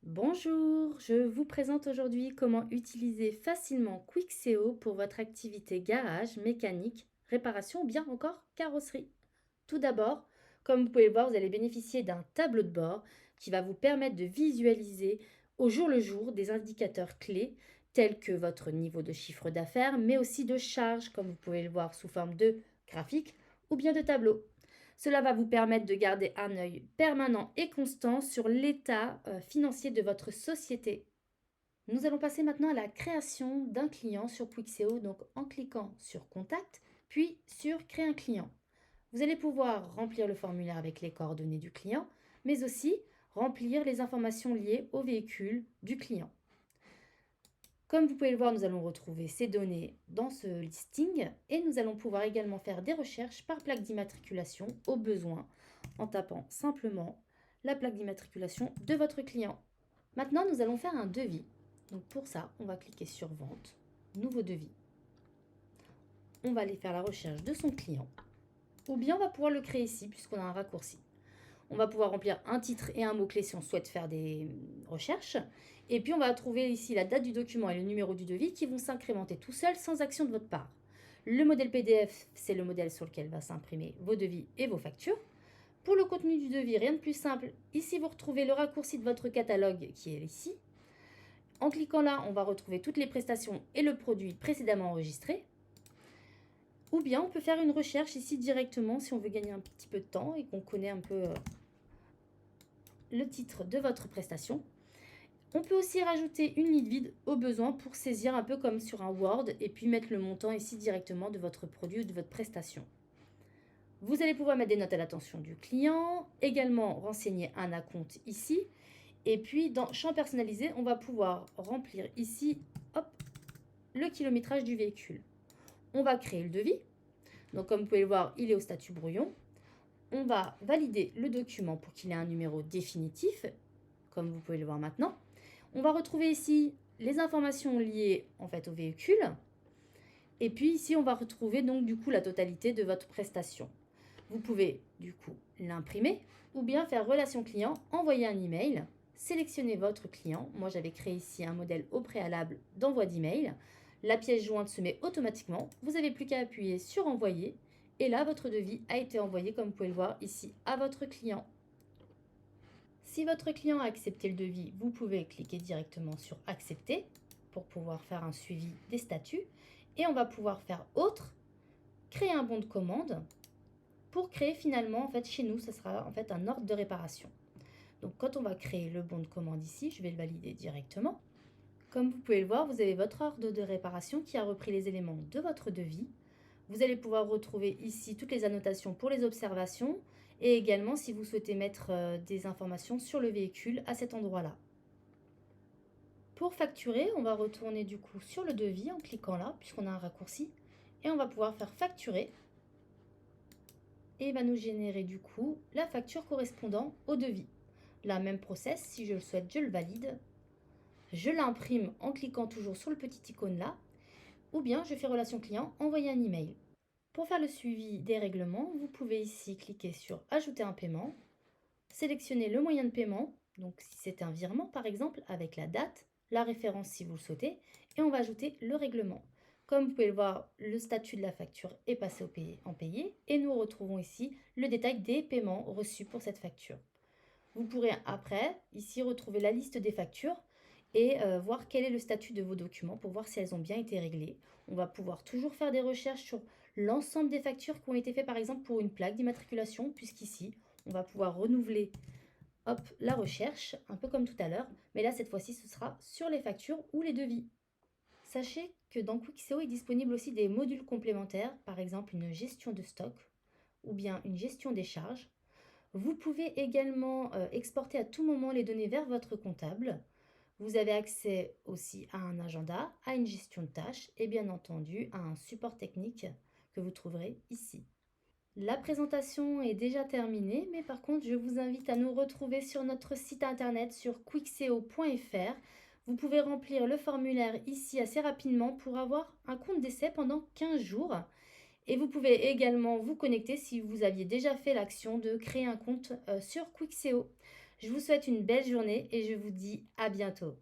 Bonjour, je vous présente aujourd'hui comment utiliser facilement Quickseo pour votre activité garage, mécanique, réparation ou bien encore carrosserie. Tout d'abord, comme vous pouvez le voir, vous allez bénéficier d'un tableau de bord qui va vous permettre de visualiser au jour le jour des indicateurs clés tels que votre niveau de chiffre d'affaires, mais aussi de charges, comme vous pouvez le voir sous forme de graphique ou bien de tableau. Cela va vous permettre de garder un œil permanent et constant sur l'état financier de votre société. Nous allons passer maintenant à la création d'un client sur Quixeo, donc en cliquant sur Contact, puis sur Créer un client. Vous allez pouvoir remplir le formulaire avec les coordonnées du client, mais aussi remplir les informations liées au véhicule du client. Comme vous pouvez le voir, nous allons retrouver ces données dans ce listing et nous allons pouvoir également faire des recherches par plaque d'immatriculation au besoin en tapant simplement la plaque d'immatriculation de votre client. Maintenant, nous allons faire un devis. Donc pour ça, on va cliquer sur Vente, Nouveau devis. On va aller faire la recherche de son client ou bien on va pouvoir le créer ici puisqu'on a un raccourci. On va pouvoir remplir un titre et un mot-clé si on souhaite faire des recherches. Et puis, on va trouver ici la date du document et le numéro du devis qui vont s'incrémenter tout seuls sans action de votre part. Le modèle PDF, c'est le modèle sur lequel va s'imprimer vos devis et vos factures. Pour le contenu du devis, rien de plus simple. Ici, vous retrouvez le raccourci de votre catalogue qui est ici. En cliquant là, on va retrouver toutes les prestations et le produit précédemment enregistré. Ou bien, on peut faire une recherche ici directement si on veut gagner un petit peu de temps et qu'on connaît un peu le titre de votre prestation. On peut aussi rajouter une ligne vide au besoin pour saisir un peu comme sur un Word et puis mettre le montant ici directement de votre produit ou de votre prestation. Vous allez pouvoir mettre des notes à l'attention du client, également renseigner un acompte ici. Et puis dans champ personnalisé, on va pouvoir remplir ici hop, le kilométrage du véhicule. On va créer le devis. Donc comme vous pouvez le voir, il est au statut brouillon. On va valider le document pour qu'il ait un numéro définitif, comme vous pouvez le voir maintenant. On va retrouver ici les informations liées en fait au véhicule. Et puis ici, on va retrouver donc du coup la totalité de votre prestation. Vous pouvez du coup l'imprimer ou bien faire relation client, envoyer un email, sélectionner votre client. Moi, j'avais créé ici un modèle au préalable d'envoi d'email. La pièce jointe se met automatiquement. Vous n'avez plus qu'à appuyer sur envoyer. Et là, votre devis a été envoyé, comme vous pouvez le voir ici, à votre client. Si votre client a accepté le devis, vous pouvez cliquer directement sur accepter pour pouvoir faire un suivi des statuts. Et on va pouvoir faire autre, créer un bon de commande pour créer finalement, en fait, chez nous, ce sera en fait un ordre de réparation. Donc quand on va créer le bon de commande ici, je vais le valider directement. Comme vous pouvez le voir, vous avez votre ordre de réparation qui a repris les éléments de votre devis. Vous allez pouvoir retrouver ici toutes les annotations pour les observations et également si vous souhaitez mettre des informations sur le véhicule à cet endroit-là. Pour facturer, on va retourner du coup sur le devis en cliquant là, puisqu'on a un raccourci, et on va pouvoir faire facturer. Et il va nous générer du coup la facture correspondant au devis. La même process, si je le souhaite, je le valide. Je l'imprime en cliquant toujours sur le petit icône là, ou bien je fais relation client, envoyer un email. Pour faire le suivi des règlements, vous pouvez ici cliquer sur ajouter un paiement, sélectionner le moyen de paiement, donc si c'est un virement par exemple, avec la date, la référence si vous le souhaitez, et on va ajouter le règlement. Comme vous pouvez le voir, le statut de la facture est passé en payé et nous retrouvons ici le détail des paiements reçus pour cette facture. Vous pourrez après ici retrouver la liste des factures et voir quel est le statut de vos documents pour voir si elles ont bien été réglées. On va pouvoir toujours faire des recherches sur l'ensemble des factures qui ont été faites par exemple pour une plaque d'immatriculation, puisqu'ici on va pouvoir renouveler hop, la recherche, un peu comme tout à l'heure, mais là cette fois-ci ce sera sur les factures ou les devis. Sachez que dans Quickseo est disponible aussi des modules complémentaires, par exemple une gestion de stock ou bien une gestion des charges. Vous pouvez également exporter à tout moment les données vers votre comptable. Vous avez accès aussi à un agenda, à une gestion de tâches et bien entendu à un support technique que vous trouverez ici. La présentation est déjà terminée, mais par contre, je vous invite à nous retrouver sur notre site internet sur quickseo.fr. Vous pouvez remplir le formulaire ici assez rapidement pour avoir un compte d'essai pendant 15 jours. Et vous pouvez également vous connecter si vous aviez déjà fait l'action de créer un compte sur Quickseo. Je vous souhaite une belle journée et je vous dis à bientôt.